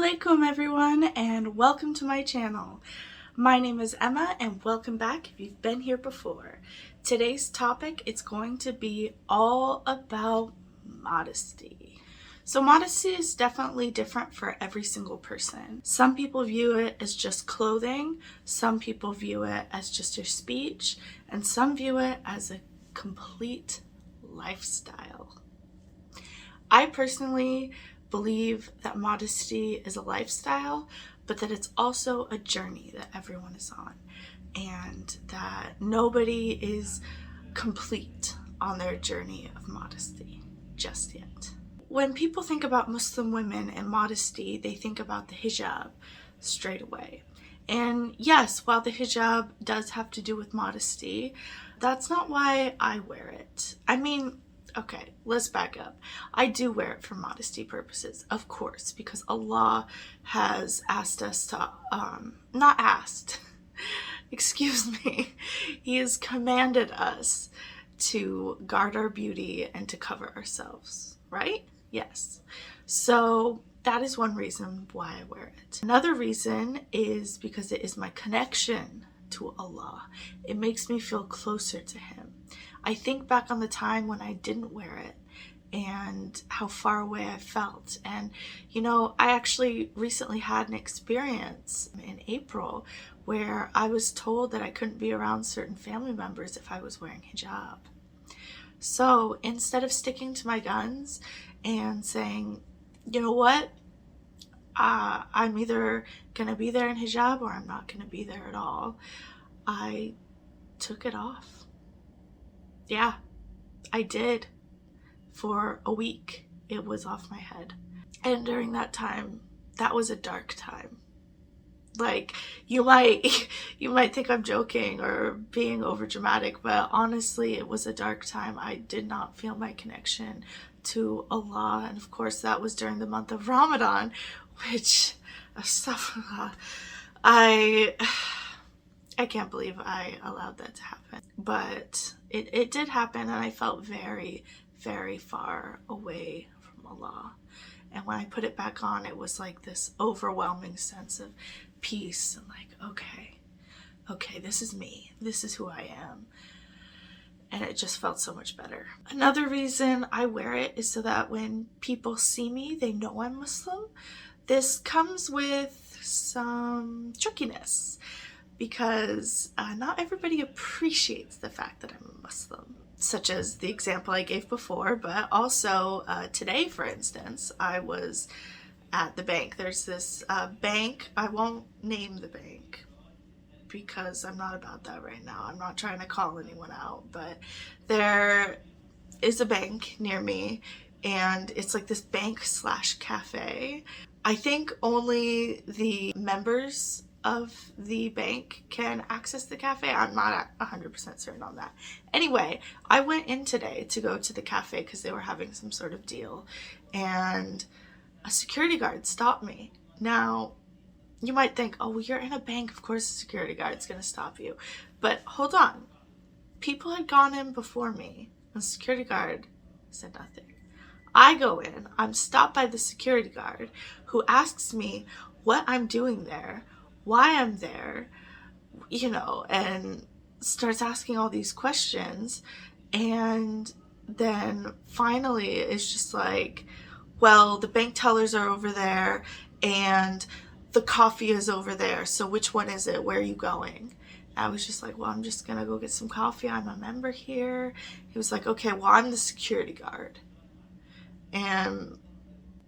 Assalamualaikum everyone, and welcome to my channel. My name is Emma and welcome back if you've been here before. Today's topic is going to be all about modesty. So modesty is definitely different for every single person. Some people view it as just clothing, some people view it as just your speech, and some view it as a complete lifestyle. I personally believe that modesty is a lifestyle, but that it's also a journey that everyone is on, and that nobody is complete on their journey of modesty just yet. When people think about Muslim women and modesty, they think about the hijab straight away. And yes, while the hijab does have to do with modesty, that's not why I wear it. Okay, let's back up. I do wear it for modesty purposes, of course, because Allah has asked us to, not asked, excuse me, He has commanded us to guard our beauty and to cover ourselves, right? Yes. So that is one reason why I wear it. Another reason is because it is my connection to Allah. It makes me feel closer to Him. I think back on the time when I didn't wear it and how far away I felt. And I actually recently had an experience in April where I was told that I couldn't be around certain family members if I was wearing hijab. So instead of sticking to my guns and saying, you know what, I'm either gonna be there in hijab or I'm not gonna be there at all, I took it off. Yeah, I did. For a week, it was off my head. And during that time, that was a dark time. Like, you might think I'm joking or being over dramatic, but honestly, it was a dark time. I did not feel my connection to Allah. And of course, that was during the month of Ramadan, which, astaghfirullah, I can't believe I allowed that to happen. But it did happen, and I felt very, very far away from Allah. And when I put it back on, it was like this overwhelming sense of peace and like, okay, this is me. This is who I am. And it just felt so much better. Another reason I wear it is so that when people see me, they know I'm Muslim. This comes with some trickiness, because not everybody appreciates the fact that I'm a Muslim, such as the example I gave before, but also today, for instance, I was at the bank. There's this bank, I won't name the bank because I'm not about that right now. I'm not trying to call anyone out, but there is a bank near me, and it's like this bank/cafe. I think only the members of the bank can access the cafe. I'm not 100% certain on that. Anyway, I went in today to go to the cafe because they were having some sort of deal, and a security guard stopped me. Now, you might think, oh, well, you're in a bank, of course a security guard's gonna stop you. But hold on. People had gone in before me, and the security guard said nothing. I go in, I'm stopped by the security guard, who asks me what I'm doing there, why I'm there, and starts asking all these questions. And then finally it's just like, well, the bank tellers are over there and the coffee is over there, so which one is it? Where are you going? And I was just like, well, I'm just gonna go get some coffee. I'm a member here. He was like, okay, well, I'm the security guard. And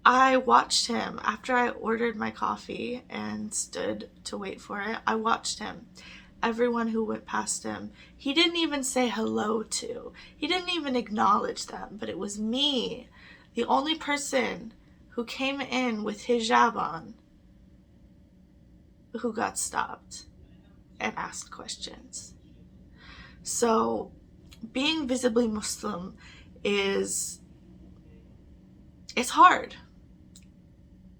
I watched him after I ordered my coffee and stood to wait for it. I watched him. Everyone who went past him, he didn't even say hello to. He didn't even acknowledge them, but it was me, the only person who came in with hijab on, who got stopped and asked questions. So being visibly Muslim it's hard.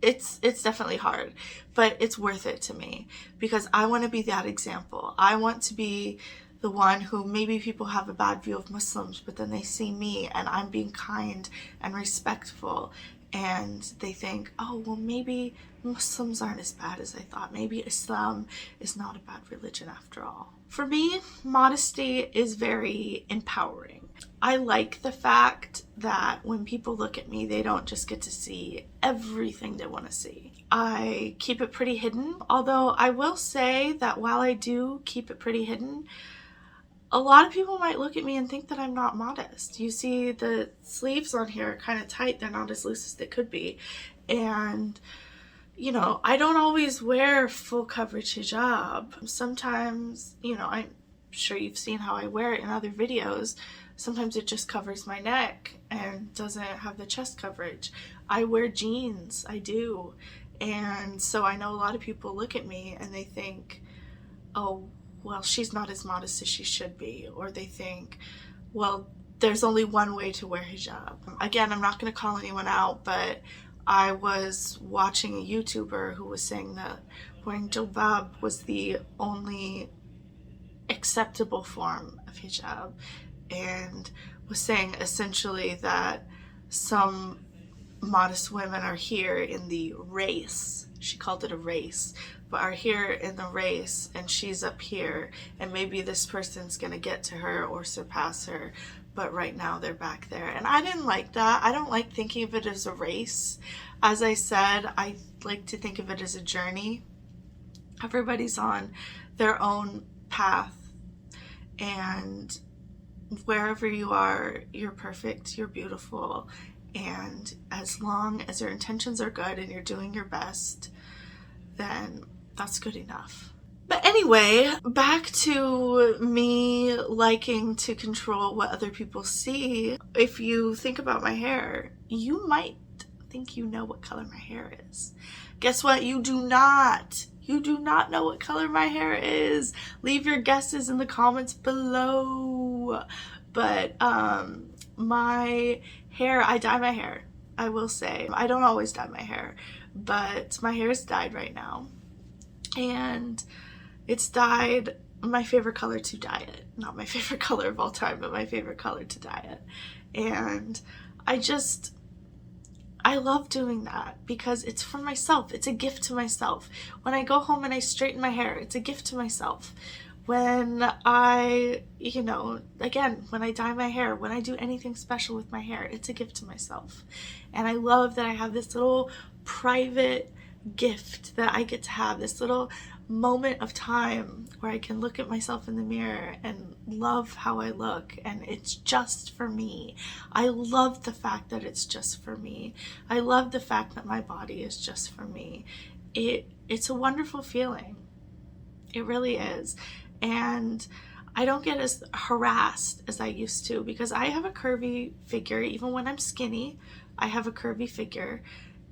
It's definitely hard, but it's worth it to me because I want to be that example. I want to be the one who maybe people have a bad view of Muslims, but then they see me and I'm being kind and respectful and they think, oh, well, maybe Muslims aren't as bad as I thought. Maybe Islam is not a bad religion after all. For me, modesty is very empowering. I like the fact that when people look at me, they don't just get to see everything they want to see. I keep it pretty hidden, although I will say that while I do keep it pretty hidden, a lot of people might look at me and think that I'm not modest. You see the sleeves on here are kind of tight. They're not as loose as they could be. And, you know, I don't always wear full coverage hijab. Sometimes, you know, I'm sure you've seen how I wear it in other videos. Sometimes it just covers my neck and doesn't have the chest coverage. I wear jeans, I do. And so I know a lot of people look at me and they think, oh, well, she's not as modest as she should be. Or they think, well, there's only one way to wear hijab. Again, I'm not going to call anyone out, but I was watching a YouTuber who was saying that wearing jilbab was the only acceptable form of hijab, and was saying essentially that some modest women are here in the race. She called it a race, but are here in the race and she's up here, and maybe this person's gonna get to her or surpass her, but right now they're back there. And I didn't like that. I don't like thinking of it as a race. As I said, I like to think of it as a journey. Everybody's on their own path, and wherever you are, you're perfect, you're beautiful, and as long as your intentions are good and you're doing your best, then that's good enough. But anyway, back to me liking to control what other people see. If you think about my hair, you might think you know what color my hair is. Guess what? You do not. You do not know what color my hair is. Leave your guesses in the comments below. But my hair, I dye my hair, I will say. I don't always dye my hair, but my hair is dyed right now. And it's dyed my favorite color to dye it. Not my favorite color of all time, but my favorite color to dye it. And I love doing that because it's for myself. It's a gift to myself. When I go home and I straighten my hair, it's a gift to myself. When I, you know, again, when I dye my hair, when I do anything special with my hair, it's a gift to myself. And I love that I have this little private gift that I get to have, this little moment of time where I can look at myself in the mirror and love how I look, and it's just for me. I love the fact that it's just for me. I love the fact that my body is just for me. It's a wonderful feeling. It really is. And I don't get as harassed as I used to, because I have a curvy figure. Even when I'm skinny, I have a curvy figure,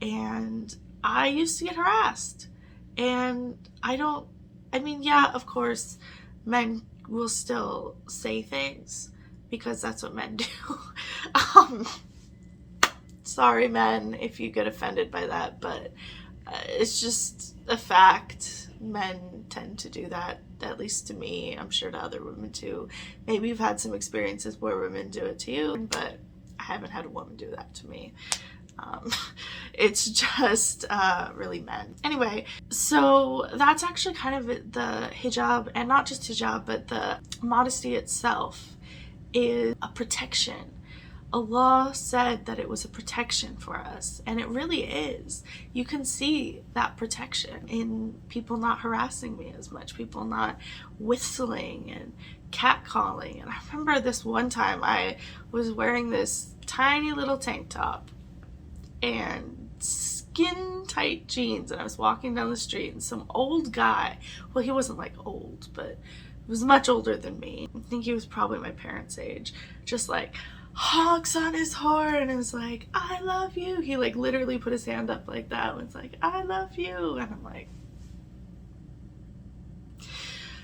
and I used to get harassed. And I mean, yeah, of course, men will still say things because that's what men do. Sorry, men, if you get offended by that, but it's just a fact. Men tend to do that, at least to me. I'm sure to other women too. Maybe you've had some experiences where women do it to you, but I haven't had a woman do that to me. It's just really men. Anyway, so that's actually kind of the hijab, and not just hijab, but the modesty itself is a protection. Allah said that it was a protection for us, and it really is. You can see that protection in people not harassing me as much, people not whistling and catcalling. And I remember this one time I was wearing this tiny little tank top and skin tight jeans, and I was walking down the street, and some old guy, well, he wasn't like old, but he was much older than me. I think he was probably my parents' age, just like honks on his horn and was like, I love you. He like literally put his hand up like that and was like, I love you. And I'm like,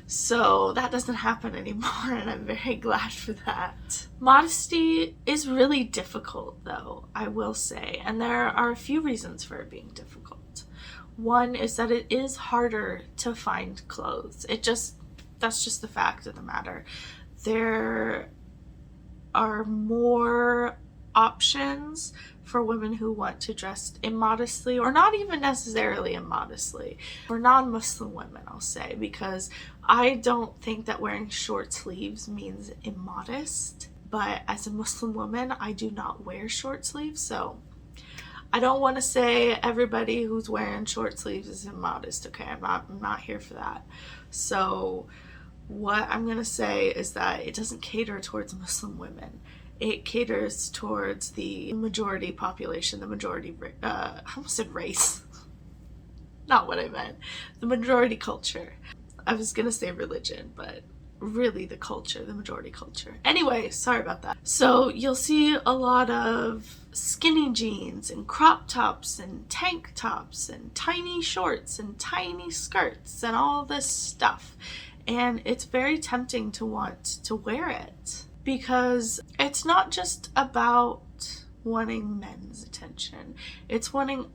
so that doesn't happen anymore, and I'm very glad for that. Modesty is really difficult, though, I will say, and there are a few reasons for it being difficult. One is that it is harder to find clothes. That's just the fact of the matter. There are more options for women who want to dress immodestly, or not even necessarily immodestly, for non-Muslim women, I'll say, because I don't think that wearing short sleeves means immodest. But as a Muslim woman, I do not wear short sleeves, so I don't want to say everybody who's wearing short sleeves is immodest, okay? I'm not here for that. So what I'm going to say is that it doesn't cater towards Muslim women. It caters towards the majority population, the majority, I almost said race. Not what I meant. The majority culture. I was going to say religion, but really the culture, the majority culture. Anyway, sorry about that. So you'll see a lot of skinny jeans and crop tops and tank tops and tiny shorts and tiny skirts and all this stuff. And it's very tempting to want to wear it, because it's not just about wanting men's attention. It's wanting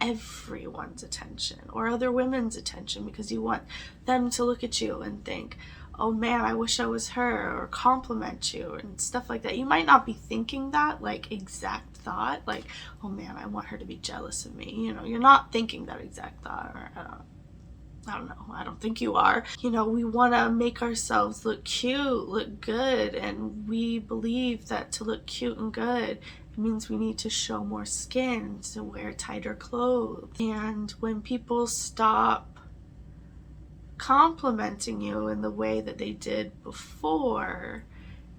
everyone's attention, or other women's attention, because you want them to look at you and think, oh man, I wish I was her, or compliment you and stuff like that. You might not be thinking that, like, exact thought, like, oh man, I want her to be jealous of me. You know, you're not thinking that exact thought, or I don't know, I don't think you are. You know, we want to make ourselves look cute, look good, and we believe that to look cute and good, it means we need to show more skin, to wear tighter clothes. And when people stop complimenting you in the way that they did before,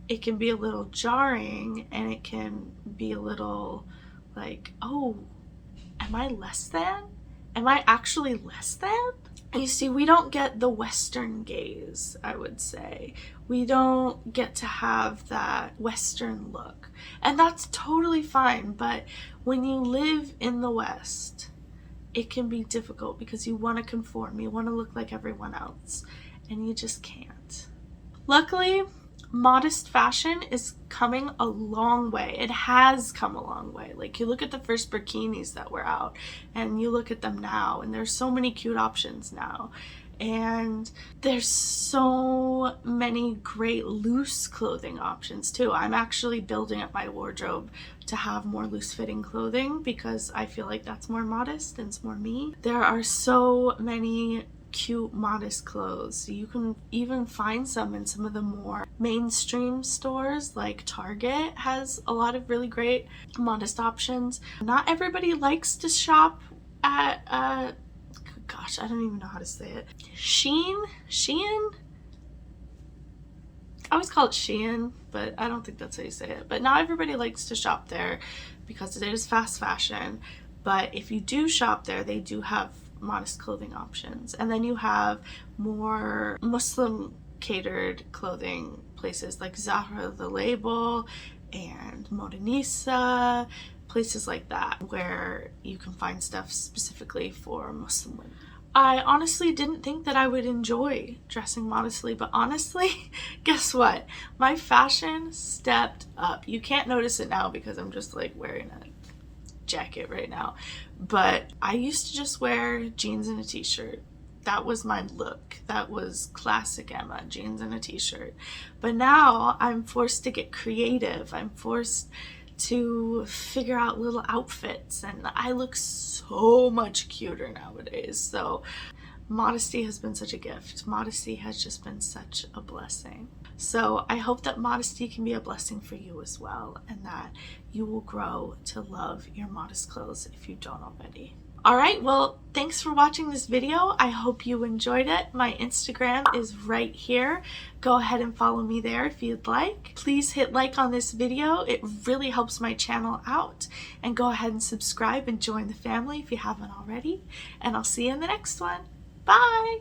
it can be a little jarring, and it can be a little like, oh, am I less than? Am I actually less than? And you see, we don't get the Western gaze, I would say. We don't get to have that Western look. And that's totally fine, but when you live in the West, it can be difficult because you want to conform, you want to look like everyone else, and you just can't. Luckily, modest fashion is coming a long way. It has come a long way. Like, you look at the first bikinis that were out, and you look at them now, and there's so many cute options now. And there's so many great loose clothing options too. I'm actually building up my wardrobe to have more loose fitting clothing, because I feel like that's more modest and it's more me. There are so many cute modest clothes. You can even find some in some of the more mainstream stores, like Target has a lot of really great modest options. Not everybody likes to shop at gosh, I don't even know how to say it. Shein? I always call it Shein, but I don't think that's how you say it. But not everybody likes to shop there because it is fast fashion. But if you do shop there, they do have modest clothing options. And then you have more Muslim catered clothing places like Zahra the Label and Modesty, places like that, where you can find stuff specifically for Muslim women. I honestly didn't think that I would enjoy dressing modestly, but honestly, guess what? My fashion stepped up. You can't notice it now because I'm just like wearing a jacket right now, but I used to just wear jeans and a t-shirt. That was my look. That was classic Emma, jeans and a t-shirt. But now I'm forced to get creative. I'm forced to figure out little outfits, and I look so much cuter nowadays. So modesty has been such a gift. Modesty has just been such a blessing. So I hope that modesty can be a blessing for you as well, and that you will grow to love your modest clothes if you don't already. Alright, well, thanks for watching this video. I hope you enjoyed it. My Instagram is right here. Go ahead and follow me there if you'd like. Please hit like on this video. It really helps my channel out. And go ahead and subscribe and join the family if you haven't already. And I'll see you in the next one. Bye!